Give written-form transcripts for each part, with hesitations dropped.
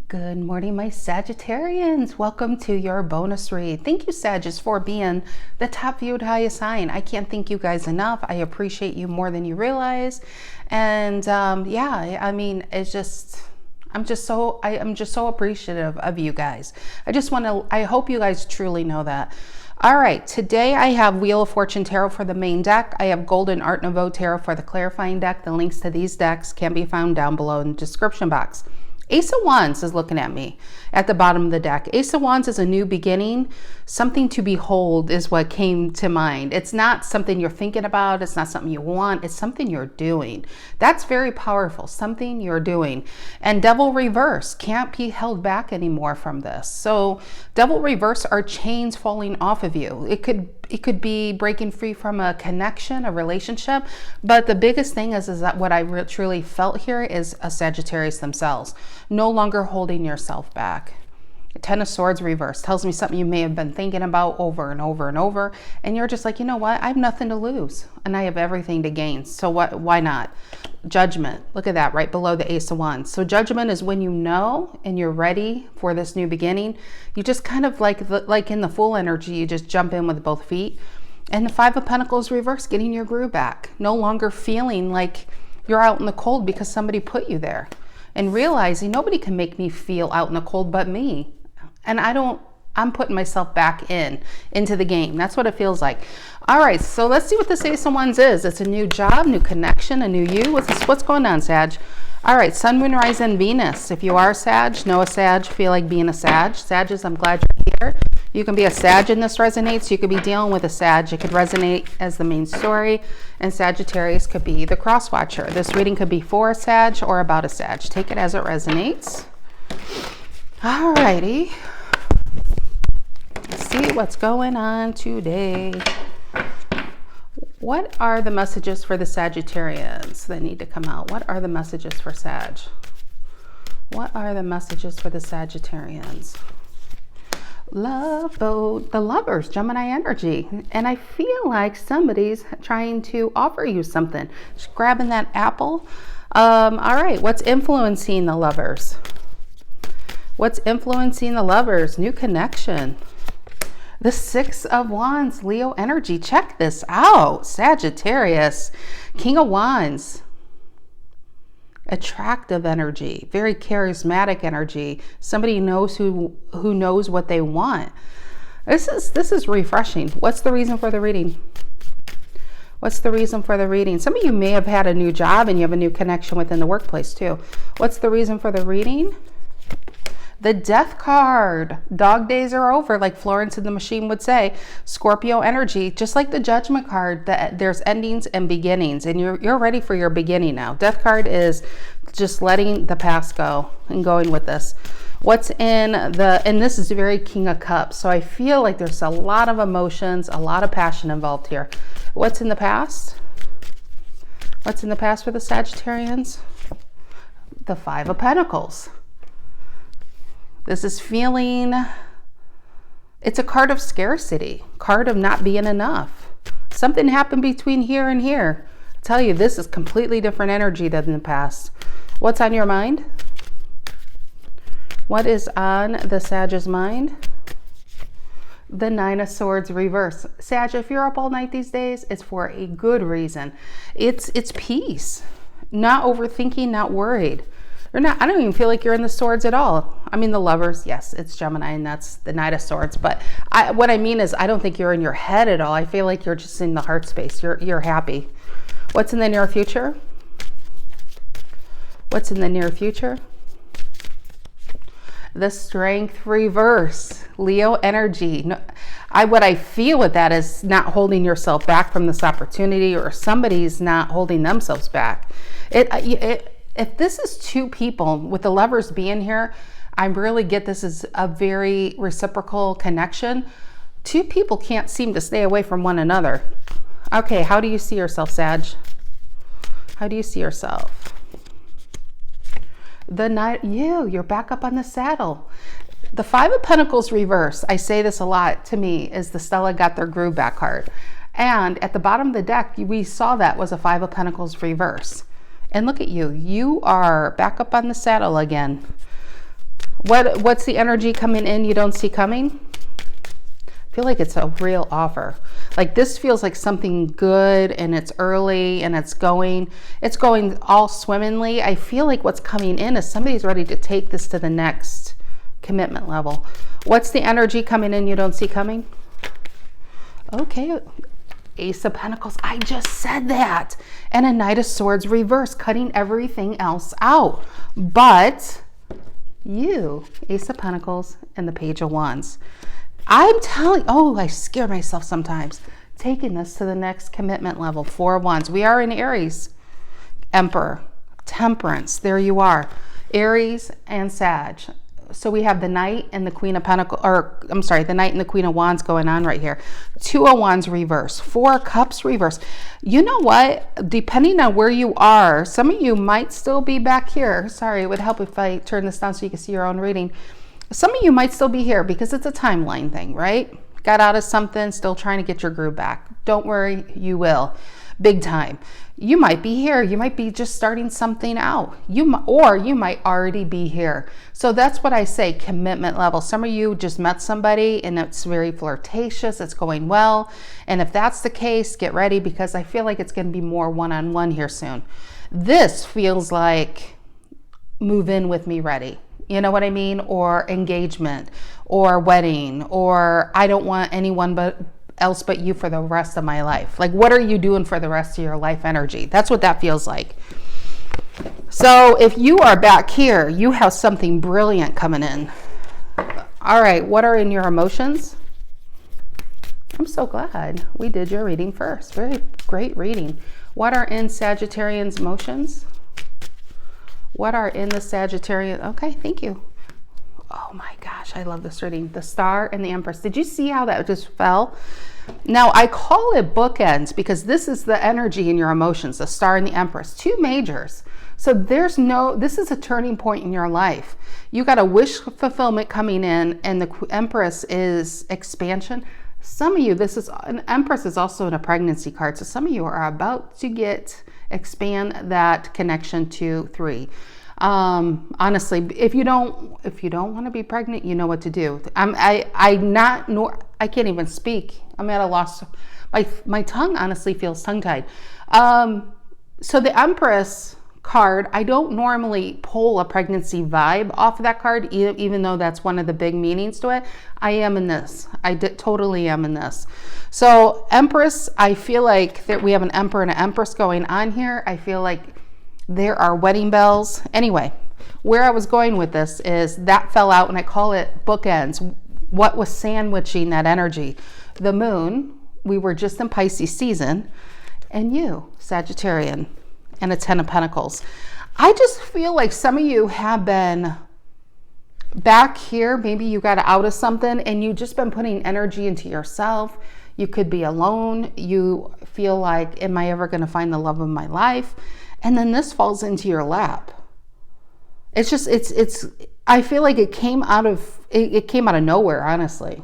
Good morning, my Sagittarians. Welcome to your bonus read. Thank you, Sagittarius, for being the top viewed highest sign. I can't thank you guys enough. I appreciate you more than you realize. And yeah, I mean, it's just, I'm just so appreciative of you guys. I hope you guys truly know that. All right, today I have Wheel of Fortune Tarot for the main deck. I have Golden Art Nouveau Tarot for the clarifying deck. The links to these decks can be found down below in the description box. Ace of Wands is looking at me at the bottom of the deck. Ace of Wands is a new beginning. Something to behold is what came to mind. It's not something you're thinking about. It's not something you want. It's something you're doing. That's very powerful. Something you're doing. And Devil Reverse can't be held back anymore from this. So Devil Reverse are chains falling off of you. It could be breaking free from a connection, a relationship. But the biggest thing is that what I truly felt here is a Sagittarius themselves. No longer holding yourself back. Ten of Swords reverse tells me something you may have been thinking about over and over and over. And you're just like, you know what? I have nothing to lose and I have everything to gain. So why not? Judgment. Look at that right below the Ace of Wands. So judgment is when you know and you're ready for this new beginning. You just kind of like in the Fool energy, you just jump in with both feet. And the Five of Pentacles reverse, getting your groove back. No longer feeling like you're out in the cold because somebody put you there. And realizing nobody can make me feel out in the cold but me. And I'm putting myself back into the game. That's what it feels like. All right, so let's see what this Ace of Wands is. It's a new job, new connection, a new you. What's going on, Sag? All right, Sun, Moon, Rise, and Venus. If you are a Sag, know a Sag, feel like being a Sag. Sages, I'm glad you're here. You can be a Sag and this resonates. You could be dealing with a Sag. It could resonate as the main story. And Sagittarius could be the cross-watcher. This reading could be for a Sag or about a Sag. Take it as it resonates. All righty. Let's see what's going on today. What are the messages for the Sagittarians that need to come out? What are the messages for Sag? What are the messages for the Sagittarians? Love boat, the Lovers, Gemini energy. And I feel like somebody's trying to offer you something. Just grabbing that apple. All right, what's influencing the Lovers? What's influencing the Lovers? New connection. The Six of Wands, Leo energy. Check this out. Sagittarius, King of Wands. Attractive energy, very charismatic energy. Somebody knows who knows what they want. This is refreshing. What's the reason for the reading? What's the reason for the reading? Some of you may have had a new job and you have a new connection within the workplace too. What's the reason for the reading? The Death card. Dog days are over, like Florence and the Machine would say. Scorpio energy, just like the Judgment card, there's endings and beginnings, and you're ready for your beginning now. Death card is just letting the past go and going with this. What's in and this is very King of Cups, so I feel like there's a lot of emotions, a lot of passion involved here. What's in the past? What's in the past for the Sagittarians? The Five of Pentacles. This is feeling, it's a card of scarcity, card of not being enough. Something happened between here and here. I tell you, this is completely different energy than in the past. What's on your mind? What is on the Sag's mind? The Nine of Swords reverse. Sag, if you're up all night these days, it's for a good reason. It's peace, not overthinking, not worried. I don't even feel like you're in the Swords at all. I mean, the Lovers, yes, it's Gemini and that's the Knight of Swords. But what I mean is I don't think you're in your head at all. I feel like you're just in the heart space. You're happy. What's in the near future? What's in the near future? The Strength reverse. Leo energy. What I feel with that is not holding yourself back from this opportunity, or somebody's not holding themselves back. If this is two people, with the Lovers being here, I really get this is a very reciprocal connection. Two people can't seem to stay away from one another. Okay, how do you see yourself, Sag? How do you see yourself? The Knight, you're back up on the saddle. The Five of Pentacles reverse, I say this a lot to me, is the Stella got their groove back card. And at the bottom of the deck, we saw that was a Five of Pentacles reverse. And look at you. You are back up on the saddle again. What's the energy coming in you don't see coming? I feel like it's a real offer. Like this feels like something good, and it's early, and it's going all swimmingly. I feel like what's coming in is somebody's ready to take this to the next commitment level. What's the energy coming in you don't see coming? Okay, Ace of Pentacles. I just said that. And a Knight of Swords reverse, cutting everything else out. But you, Ace of Pentacles and the Page of Wands. I'm telling, oh, I scare myself sometimes. Taking this to the next commitment level. Four of Wands. We are in Aries. Emperor, Temperance. There you are. Aries and Sag. So we have the Knight and the Queen of Pentacles, or I'm sorry, the Knight and the Queen of Wands going on right here. Two of Wands reverse. Four of Cups reverse. You know what? Depending on where you are, some of you might still be back here. Sorry, it would help if I turn this down so you can see your own reading. Some of you might still be here because it's a timeline thing, right? Got out of something, still trying to get your groove back. Don't worry, you will. Big time. You might be here. You might be just starting something out. Or you might already be here. So that's what I say, commitment level. Some of you just met somebody and it's very flirtatious. It's going well. And if that's the case, get ready because I feel like it's going to be more one-on-one here soon. This feels like move in with me ready. You know what I mean? Or engagement or wedding, or I don't want anyone else but you for the rest of my life. Like, what are you doing for the rest of your life energy? That's what that feels like. So if you are back here, you have something brilliant coming in. All right, what are in your emotions? I'm so glad we did your reading first. Very great reading. What are in Sagittarian's emotions? What are in the Sagittarian? Okay, thank you. Oh my gosh, I love this reading. The Star and the Empress. Did you see how that just fell? Now, I call it bookends because this is the energy in your emotions, the Star and the Empress, two majors. So this is a turning point in your life. You got a wish fulfillment coming in, and the Empress is expansion. Some of you, an Empress is also in a pregnancy card. So some of you are about to expand that connection to 3. Honestly, if you don't want to be pregnant, you know what to do. I can't even speak. I'm at a loss. My tongue honestly feels tongue-tied. So the Empress card, I don't normally pull a pregnancy vibe off of that card, even though that's one of the big meanings to it. I am in this. Totally am in this. So Empress, I feel like that we have an Emperor and an Empress going on here. I feel like there are wedding bells. Anyway, where I was going with this is that fell out, and I call it bookends. What was sandwiching that energy? The moon, we were just in Pisces season, and you, Sagittarian, and a 10 of Pentacles. I just feel like some of you have been back here. Maybe you got out of something and you've just been putting energy into yourself. You could be alone. You feel like, am I ever going to find the love of my life? And then this falls into your lap. It's just, I feel like it came out of nowhere, honestly.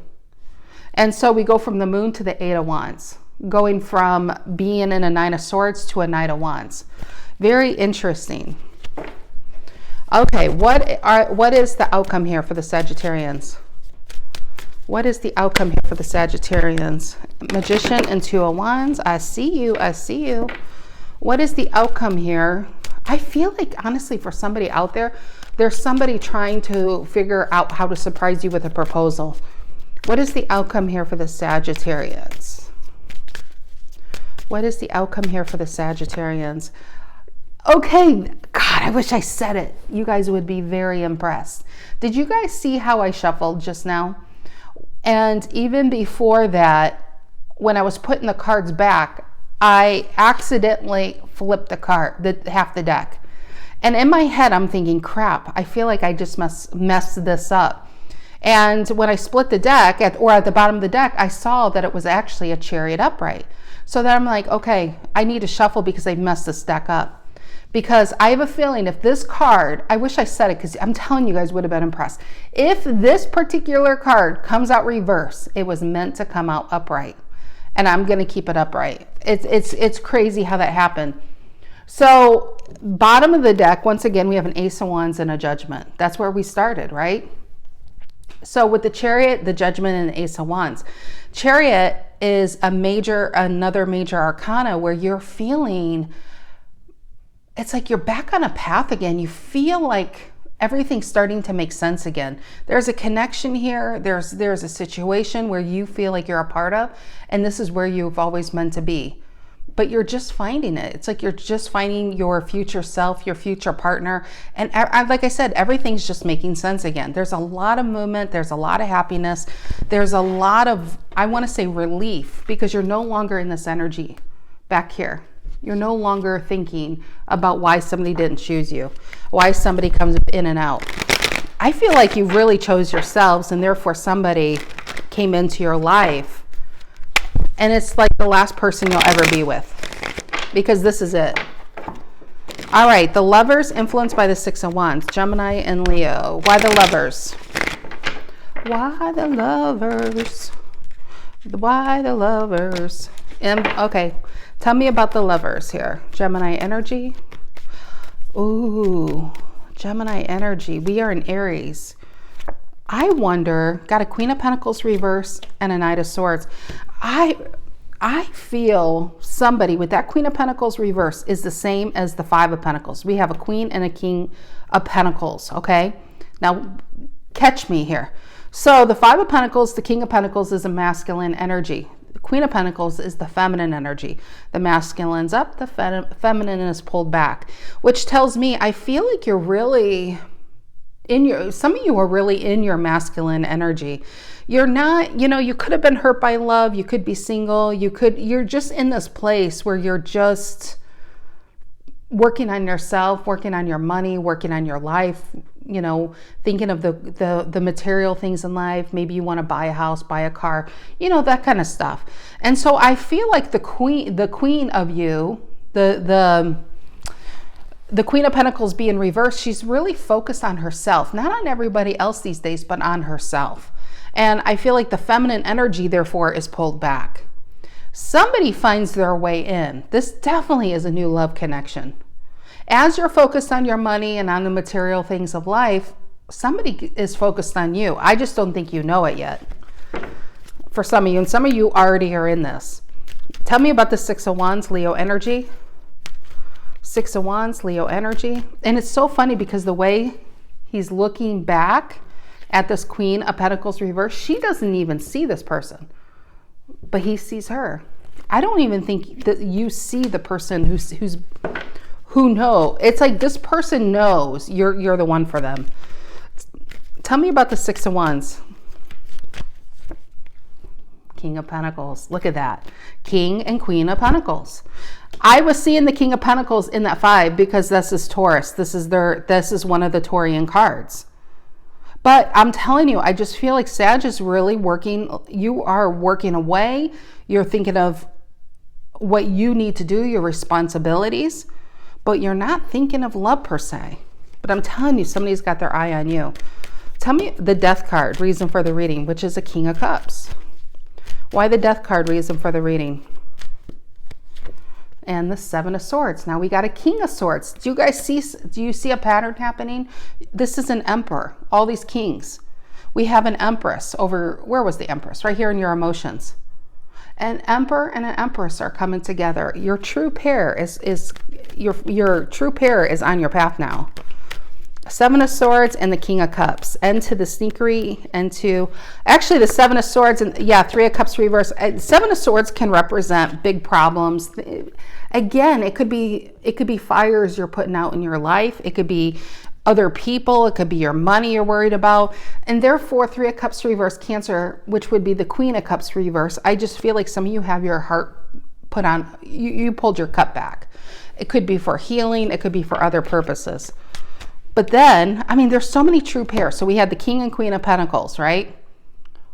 And so we go from the moon to the 8 of Wands, going from being in a 9 of Swords to a Knight of Wands. Very interesting. Okay, what is the outcome here for the Sagittarians? What is the outcome here for the Sagittarians? Magician and 2 of Wands. I see you. I see you. What is the outcome here? I feel like, honestly, for somebody out there, there's somebody trying to figure out how to surprise you with a proposal. What is the outcome here for the Sagittarians? What is the outcome here for the Sagittarians? Okay, God, I wish I said it. You guys would be very impressed. Did you guys see how I shuffled just now? And even before that, when I was putting the cards back, I accidentally flipped half the deck. And in my head, I'm thinking, crap, I feel like I just messed this up. And when I split the deck, at the bottom of the deck, I saw that it was actually a Chariot upright. So then I'm like, okay, I need to shuffle because I messed this deck up. Because I have a feeling if this card, I wish I said it because I'm telling you guys would have been impressed. If this particular card comes out reverse, it was meant to come out upright. And I'm going to keep it upright. It's crazy how that happened. So bottom of the deck, once again, we have an Ace of Wands and a Judgment. That's where we started, right? So with the Chariot, the Judgment, and the Ace of Wands. Chariot is another major arcana where you're feeling, it's like you're back on a path again. You feel like everything's starting to make sense again. There's a connection here. There's a situation where you feel like you're a part of, and this is where you've always meant to be. But you're just finding it. It's like you're just finding your future self, your future partner. And like I said, everything's just making sense again. There's a lot of movement. There's a lot of happiness. There's a lot of, I want to say, relief, because you're no longer in this energy back here. You're no longer thinking about why somebody didn't choose you, why somebody comes in and out. I feel like you really chose yourselves, and therefore somebody came into your life. And it's like the last person you'll ever be with, because this is it. All right, the Lovers, influenced by the Six of Wands, Gemini and Leo. Why the Lovers? Why the Lovers? Why the Lovers? Okay, tell me about the Lovers here. Gemini energy. Ooh, Gemini energy. We are in Aries. I wonder, got a Queen of Pentacles reverse and a Knight of Swords. I feel somebody with that Queen of Pentacles reverse is the same as the Five of Pentacles. We have a Queen and a King of Pentacles, okay? Now, catch me here. So the Five of Pentacles, the King of Pentacles is a masculine energy. The Queen of Pentacles is the feminine energy. The masculine's up, the feminine is pulled back, which tells me I feel like you're really some of you are really in your masculine energy. You're not, you could have been hurt by love. You could be single. You're just in this place where you're just working on yourself, working on your money, working on your life, thinking of the material things in life. Maybe you want to buy a house, buy a car, that kind of stuff. And so I feel like the queen of you, the Queen of Pentacles being reversed, she's really focused on herself, not on everybody else these days, but on herself. And I feel like the feminine energy, therefore, is pulled back. Somebody finds their way in. This definitely is a new love connection. As you're focused on your money and on the material things of life, somebody is focused on you. I just don't think you know it yet. For some of you, and some of you already are in this. Tell me about the Six of Wands, Leo energy. Six of Wands, Leo energy. And it's so funny because the way he's looking back at this Queen of Pentacles reverse, she doesn't even see this person, but he sees her. I don't even think that you see the person who knows. It's like this person knows you're the one for them. Tell me about the Six of Wands. King of Pentacles. Look at that. King and Queen of Pentacles. I was seeing the King of Pentacles in that five because this is Taurus. This is one of the Taurian cards. But I'm telling you, I just feel like Sag is really working. You are working away. You're thinking of what you need to do, your responsibilities, but you're not thinking of love per se. But I'm telling you, somebody's got their eye on you. Tell me the Death card, reason for the reading, which is a King of Cups. Why the Death card, reason for the reading? And the Seven of Swords. Now we got a King of Swords. Do you see a pattern happening? This is an Emperor, all these kings. We have an Empress over, where was the Empress? Right here in your emotions. An Emperor and an Empress are coming together. Your true pair is your true pair is on your path now. Seven of Swords and the King of Cups. End to the sneakery, and to actually the Seven of Swords and Three of Cups reverse. Seven of Swords can represent big problems. Again, it could be fires you're putting out in your life. It could be other people. It could be your money you're worried about. And therefore, Three of Cups reverse, Cancer, which would be the Queen of Cups reverse. I just feel like some of you have your heart put on, you pulled your cup back. It could be for healing. It could be for other purposes. But then, I mean, there's so many true pairs. So we had the King and Queen of Pentacles, right?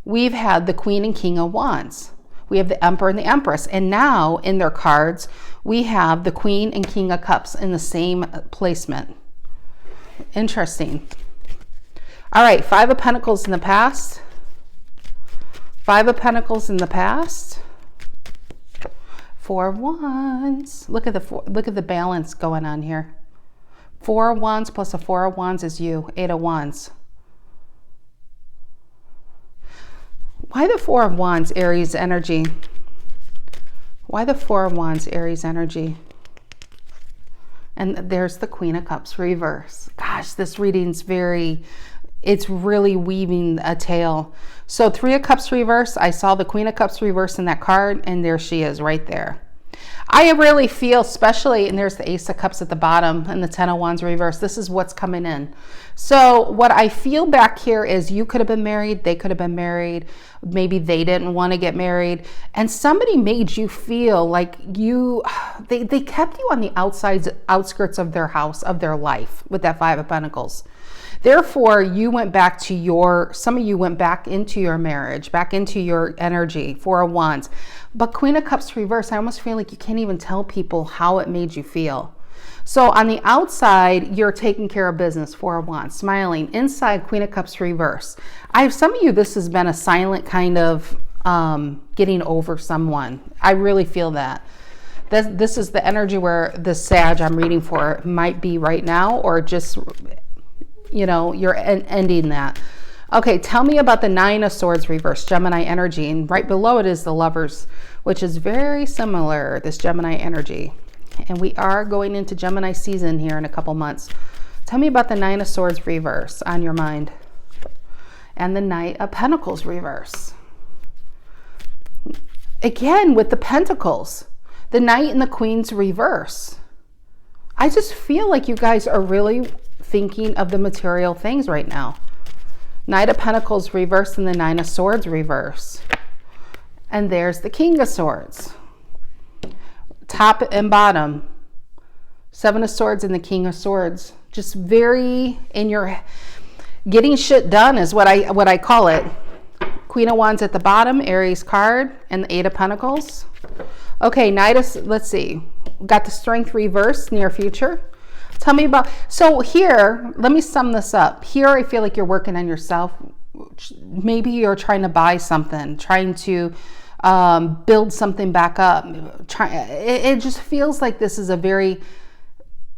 We've had the Queen and King of Wands. We have the Emperor and the Empress. And now in their cards, we have the Queen and King of Cups in the same placement. Interesting. All right, Five of Pentacles in the past. Five of Pentacles in the past. Four of Wands. Look at the balance going on here. Four of Wands plus a Four of Wands is you. Eight of Wands. Why the Four of Wands, Aries energy? Why the Four of Wands, Aries energy? And there's the Queen of Cups reverse. Gosh, this reading's it's really weaving a tale. So Three of Cups reverse, I saw the Queen of Cups reverse in that card, and there she is right there. I really feel, especially, and there's the Ace of Cups at the bottom and the Ten of Wands reverse. This is what's coming in. So what I feel back here is you could have been married. They could have been married. Maybe they didn't want to get married. And somebody made you feel like they kept you on the outskirts of their house, of their life with that Five of Pentacles. Therefore, you went back to some of you went back into your marriage, back into your energy, Four of Wands. But Queen of Cups reverse, I almost feel like you can't even tell people how it made you feel. So on the outside, you're taking care of business, Four of Wands, smiling. Inside, Queen of Cups reverse. Some of you, this has been a silent kind of getting over someone. I really feel that. This is the energy where the Sag I'm reading for might be right now, or just, you're ending that. Okay, tell me about the Nine of Swords reverse, Gemini energy. And right below it is the Lovers, which is very similar, this Gemini energy. And we are going into Gemini season here in a couple months. Tell me about the Nine of Swords reverse on your mind. And the Knight of Pentacles reverse. Again, with the Pentacles, the Knight and the Queen's reverse. I just feel like you guys are really thinking of the material things right now. Knight of Pentacles reverse and the Nine of Swords reverse. And there's the King of Swords. Top and bottom. Seven of Swords and the King of Swords. Just very in your getting shit done is what I call it. Queen of Wands at the bottom, Aries card, and the Eight of Pentacles. Okay, let's see. Got the Strength reverse, near future. Tell me about, so here, let me sum this up. Here, I feel like you're working on yourself. Maybe you're trying to buy something, trying to build something back up. It just feels like this is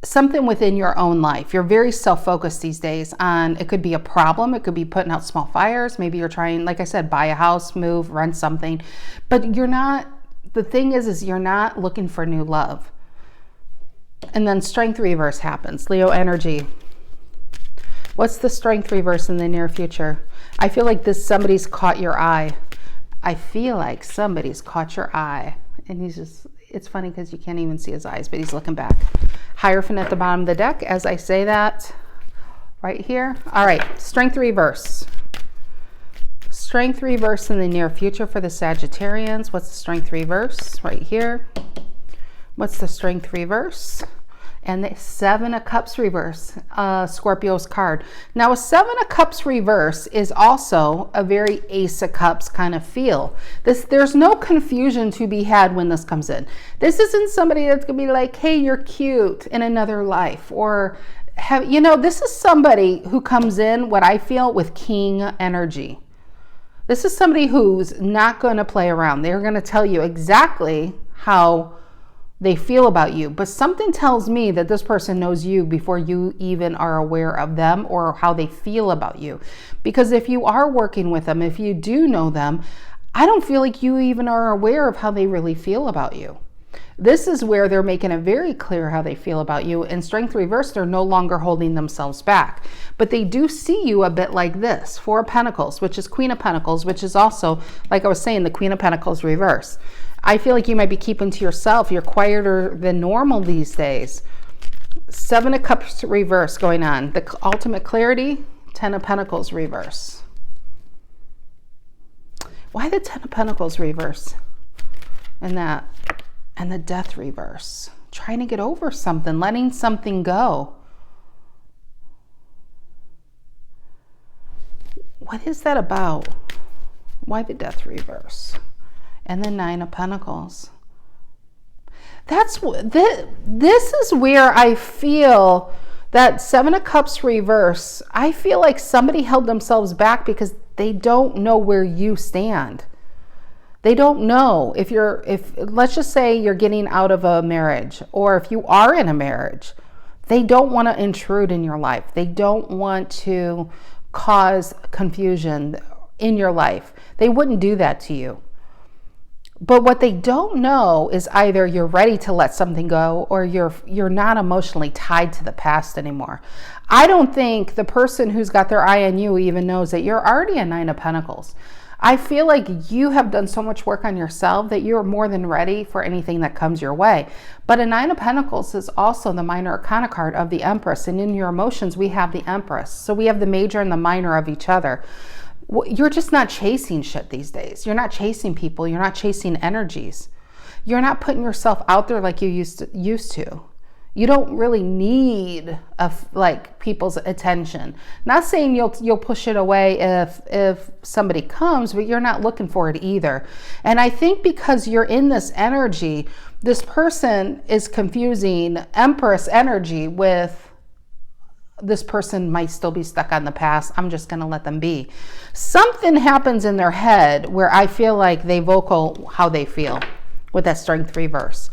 something within your own life. You're very self-focused these days on, it could be a problem. It could be putting out small fires. Maybe you're trying, like I said, buy a house, move, rent something. But you're not, the thing is you're not looking for new love. And then Strength reverse happens, Leo energy. What's the Strength reverse in the near future? I feel like somebody's caught your eye. I feel like somebody's caught your eye. And it's funny because you can't even see his eyes, but he's looking back. Hierophant at the bottom of the deck as I say that right here. All right, Strength reverse. Strength reverse in the near future for the Sagittarians. What's the Strength reverse? Right here. What's the Strength reverse? And the Seven of Cups reverse, Scorpio's card. Now a Seven of Cups reverse is also a very Ace of Cups kind of feel. There's no confusion to be had when this comes in. This isn't somebody that's gonna be like, hey, you're cute in another life, or this is somebody who comes in, what I feel, with King energy. This is somebody who's not gonna play around. They're gonna tell you exactly how they feel about you, but something tells me that this person knows you before you even are aware of them or how they feel about you. Because if you are working with them, if you do know them, I don't feel like you even are aware of how they really feel about you. This is where they're making it very clear how they feel about you. In Strength reverse, they're no longer holding themselves back, but they do see you a bit like this. Four of Pentacles, which is Queen of Pentacles, which is also, like I was saying, the Queen of Pentacles reverse. I feel like you might be keeping to yourself. You're quieter than normal these days. Seven of Cups reverse going on. The ultimate clarity, Ten of Pentacles reverse. Why the Ten of Pentacles reverse? And the Death reverse. Trying to get over something, letting something go. What is that about? Why the Death reverse? And the Nine of Pentacles. This is where I feel that Seven of Cups reverse. I feel like somebody held themselves back because they don't know where you stand. They don't know if let's just say you're getting out of a marriage, or if you are in a marriage, they don't want to intrude in your life. They don't want to cause confusion in your life. They wouldn't do that to you. But what they don't know is either you're ready to let something go, or you're not emotionally tied to the past anymore. I don't think the person who's got their eye on you even knows that you're already a Nine of Pentacles. I feel like you have done so much work on yourself that you're more than ready for anything that comes your way. But a Nine of Pentacles is also the minor arcana card of the Empress. And in your emotions, we have the Empress. So we have the major and the minor of each other. You're just not chasing shit these days. You're not chasing people. You're not chasing energies. You're not putting yourself out there like you used to. You don't really need like people's attention. Not saying you'll push it away if somebody comes, but you're not looking for it either. And I think because you're in this energy, this person is confusing Empress energy with this person might still be stuck on the past. I'm just going to let them be. Something happens in their head where I feel like they vocal how they feel with that Strength reverse.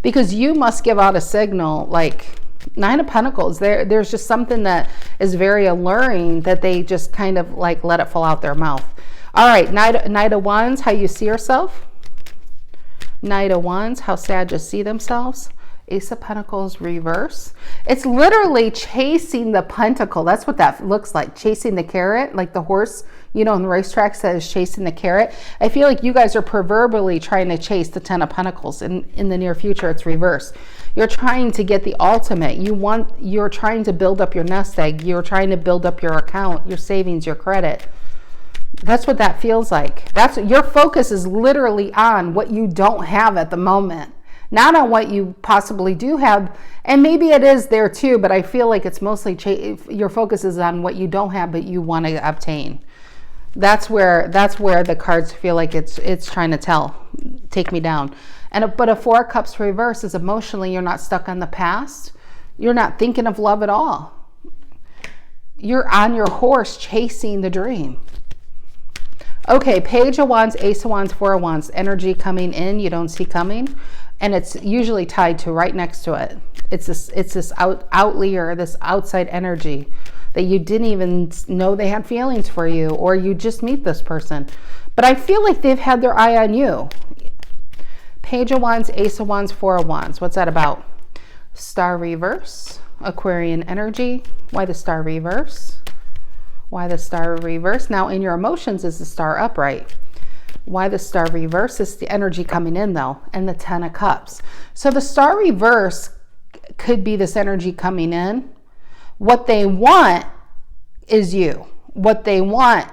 Because you must give out a signal like Nine of Pentacles. There's just something that is very alluring that they just kind of like let it fall out their mouth. All right, Knight of Wands, how you see yourself. Knight of Wands, how sad you see themselves. Ace of Pentacles reverse. It's literally chasing the pentacle. That's what that looks like. Chasing the carrot, like the horse, you know, in the racetrack says chasing the carrot. I feel like you guys are proverbially trying to chase the Ten of Pentacles. And in the near future, it's reverse. You're trying to get the ultimate. You're trying to build up your nest egg. You're trying to build up your account, your savings, your credit. That's what that feels like. Your focus is literally on what you don't have at the moment. Not on what you possibly do have, and maybe it is there too, but I feel like it's mostly your focus is on what you don't have but you want to obtain. That's where the cards feel like it's trying to take me down. But a Four of Cups reverse is emotionally you're not stuck on the past. You're not thinking of love at all. You're on your horse chasing the dream. Okay, Page of Wands, Ace of Wands, Four of Wands, energy coming in you don't see coming. And it's usually tied to right next to it. It's this outlier, this outside energy that you didn't even know they had feelings for you, or you just meet this person. But I feel like they've had their eye on you. Page of Wands, Ace of Wands, Four of Wands. What's that about? Star reverse, Aquarian energy. Why the Star reverse? Why the Star reverse? Now in your emotions is the Star upright. Why the Star reverse is the energy coming in though, and the Ten of Cups. So the Star reverse could be this energy coming in. What they want is you. What they want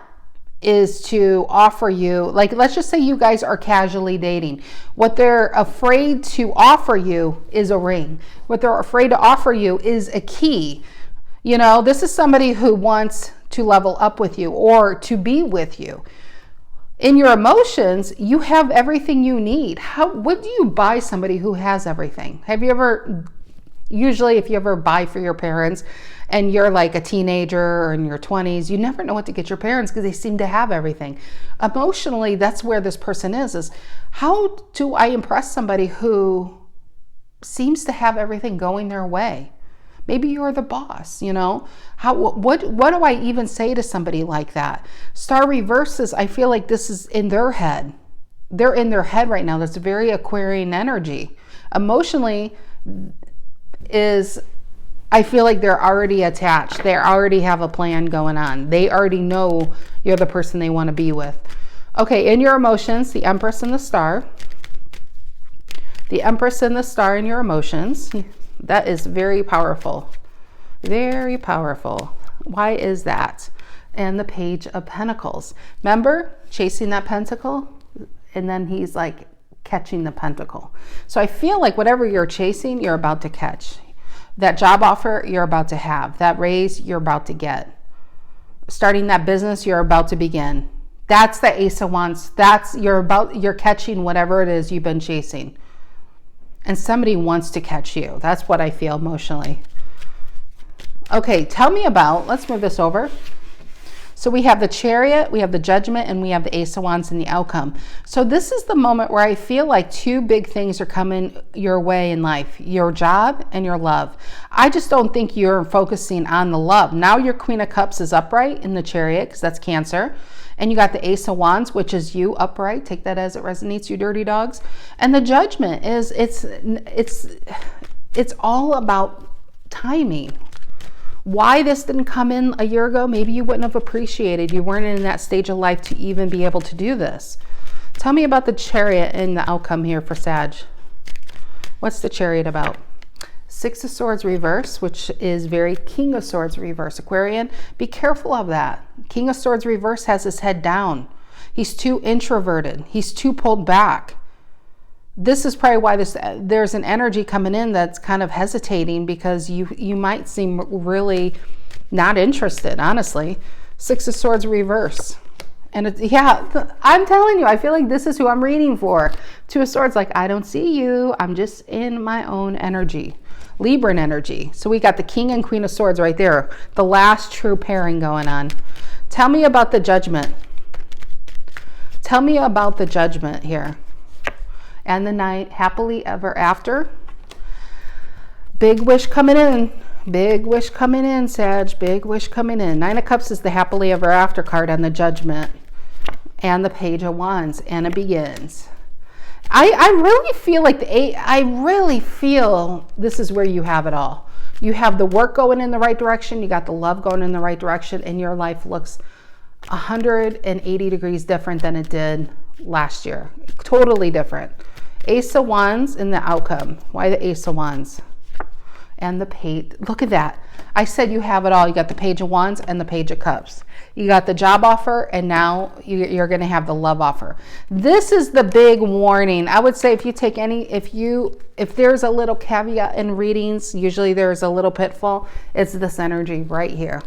is to offer you, like let's just say you guys are casually dating. What they're afraid to offer you is a ring. What they're afraid to offer you is a key. You know, this is somebody who wants to level up with you or to be with you. In your emotions, you have everything you need. What do you buy somebody who has everything? Have you ever, usually if you ever buy for your parents and you're like a teenager or in your 20s, you never know what to get your parents because they seem to have everything. Emotionally, that's where this person is how do I impress somebody who seems to have everything going their way? Maybe you're the boss, you know? What do I even say to somebody like that? Star reverses, I feel like this is in their head. They're in their head right now. That's very Aquarian energy. Emotionally I feel like they're already attached. They already have a plan going on. They already know you're the person they want to be with. Okay, in your emotions, the Empress and the Star. The Empress and the Star in your emotions. That is very powerful. Very powerful. Why is that? And the Page of Pentacles. Remember, chasing that pentacle? And then he's like catching the pentacle. So I feel like whatever you're chasing, you're about to catch. That job offer, you're about to have. That raise, you're about to get. Starting that business, you're about to begin. That's the Ace of Wands. You're catching whatever it is you've been chasing. And somebody wants to catch you. That's what I feel emotionally. Okay, tell me about, let's move this over. So we have the Chariot, we have the Judgment, and we have the Ace of Wands in the outcome. So this is the moment where I feel like two big things are coming your way in life, your job and your love. I just don't think you're focusing on the love. Now your Queen of Cups is upright in the Chariot, because that's Cancer. And you got the Ace of Wands, which is you upright. Take that as it resonates, you dirty dogs. And the Judgment is, it's all about timing. Why this didn't come in a year ago, maybe you wouldn't have appreciated. You weren't in that stage of life to even be able to do this. Tell me about the Chariot and the outcome here for Sag. What's the Chariot about? Six of Swords reverse, which is very King of Swords reverse. Aquarian, be careful of that. King of Swords reverse has his head down. He's too introverted. He's too pulled back. This is probably why there's an energy coming in that's kind of hesitating, because you might seem really not interested, honestly. Six of Swords reverse. And yeah, I'm telling you, I feel like this is who I'm reading for. Two of Swords, like, I don't see you. I'm just in my own energy. Libran energy. So we got the King and Queen of Swords right there. The last true pairing going on. Tell me about the Judgment. Tell me about the Judgment here. And the Knight, happily ever after. Big wish coming in. Big wish coming in, Sag. Big wish coming in. Nine of Cups is the happily ever after card on the Judgment. And the Page of Wands. And it begins. I really feel like I really feel this is where you have it all. You have the work going in the right direction. You got the love going in the right direction. And your life looks 180 degrees different than it did last year. Totally different. Ace of Wands in the outcome. Why the Ace of Wands? And the Page. Look at that. I said you have it all. You got the Page of Wands and the Page of Cups. You got the job offer, and now you're going to have the love offer. This is the big warning. I would say if you take if there's a little caveat in readings, usually there's a little pitfall. It's this energy right here.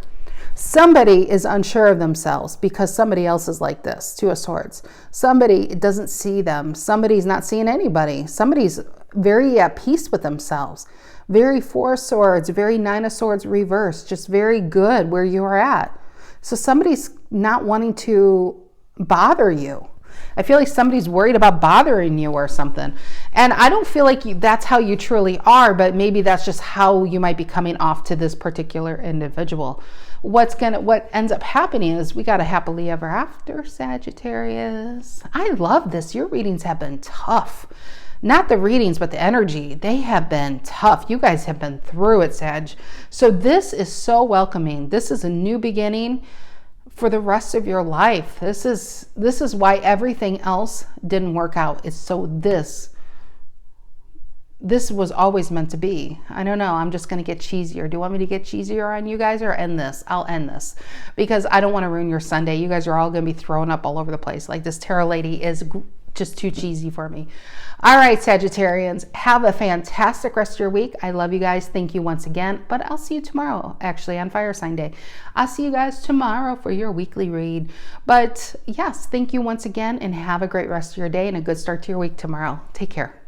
Somebody is unsure of themselves because somebody else is like this. Two of Swords. Somebody doesn't see them. Somebody's not seeing anybody. Somebody's very at peace with themselves. Very Four of Swords, very Nine of Swords reverse. Just very good where you are at. So somebody's not wanting to bother you. I feel like somebody's worried about bothering you or something. And I don't feel like that's how you truly are, but maybe that's just how you might be coming off to this particular individual. What ends up happening is we got a happily ever after, Sagittarius. I love this. Your readings have been tough. Not the readings, but the energy. They have been tough. You guys have been through it, Sag. So this is so welcoming. This is a new beginning for the rest of your life. This is why everything else didn't work out. It's so this was always meant to be. I don't know. I'm just going to get cheesier. Do you want me to get cheesier on you guys or end this? I'll end this because I don't want to ruin your Sunday. You guys are all going to be thrown up all over the place. Like this tarot lady is just too cheesy for me. All right, Sagittarians, have a fantastic rest of your week. I love you guys. Thank you once again, but I'll see you tomorrow, actually, on Fire Sign Day. I'll see you guys tomorrow for your weekly read. But yes, thank you once again, and have a great rest of your day and a good start to your week tomorrow. Take care.